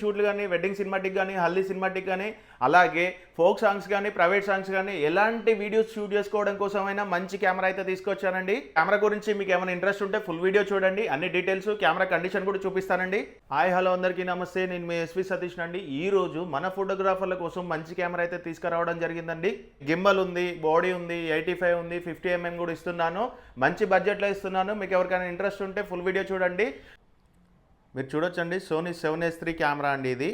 షూట్లు కానీ, wedding cinematic కానీ, haldi cinematic కానీ, అలాగే ఫోక్ సాంగ్స్ కానీ, ప్రైవేట్ సాంగ్స్ కానీ ఎలాంటి వీడియోస్ షూట్ చేసుకోవడం కోసమైనా మంచి కెమెరా అయితే తీసుకొచ్చానండి. కెమెరా గురించి మీకు ఏమైనా ఇంట్రెస్ట్ ఉంటే ఫుల్ వీడియో చూడండి, అన్ని డీటెయిల్స్, కెమెరా కండిషన్ కూడా చూపిస్తానండి. హాయ్ హలో అందరికీ నమస్తే, నేను మీ ఎస్వి సతీష్ అండి. ఈ రోజు మన ఫోటోగ్రాఫర్ల కోసం మంచి కెమెరా అయితే తీసుకురావడం జరిగిందండి. గింబల్ ఉంది, బాడీ ఉంది, 85 ఉంది, 50mm కూడా ఇస్తున్నాను. మంచి బడ్జెట్లో ఇస్తున్నాను. మీకు ఎవరికైనా ఇంట్రెస్ట్ ఉంటే ఫుల్ వీడియో చూడండి. మీరు చూడొచ్చండి, సోనీ 7S3 కెమెరా అండి. ఇది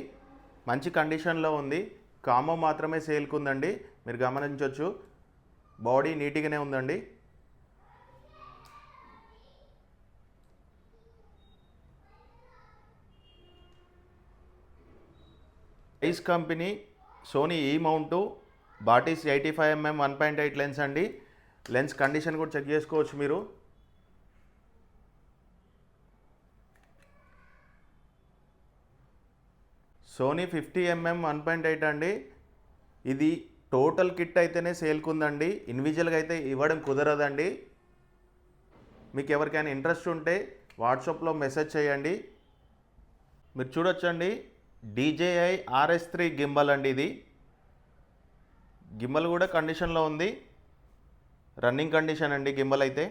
మంచి కండిషన్లో ఉంది. కామో మాత్రమే సేల్కి ఉందండి, మీరు గమనించవచ్చు. బాడీ నీట్గానే ఉందండి. ఐస్ కంపెనీ సోనీ ఈ మౌంటు బాటిస్ 85mm 1.8 లెన్స్ అండి. లెన్స్ కండిషన్ కూడా చెక్ చేసుకోవచ్చు మీరు. సోనీ 50mm 1.8 అండి. ఇది టోటల్ కిట్ అయితేనే సేల్కి ఉందండి, ఇండివిజువల్గా అయితే ఇవ్వడం కుదరదండి. మీకు ఎవరికైనా ఇంట్రెస్ట్ ఉంటే వాట్సాప్లో మెసేజ్ చేయండి. మీరు చూడొచ్చండి, DJI RS3 గింబల్ అండి. ఇది గింబల్ కూడా కండిషన్లో ఉంది, రన్నింగ్ కండిషన్ అండి గింబల్ అయితే.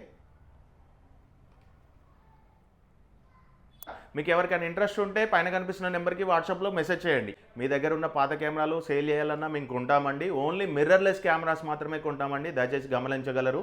మీకు ఎవరికైనా ఇంట్రెస్ట్ ఉంటే పైన కనిపిస్తున్న నెంబర్కి వాట్సాప్లో మెసేజ్ చేయండి. మీ దగ్గర ఉన్న పాత కెమెరాలు సేల్ చేయాలన్నా మేము కొంటామండి. ఓన్లీ మిర్రర్లెస్ కెమెరాస్ మాత్రమే కొంటామండి, దయచేసి గమనించగలరు.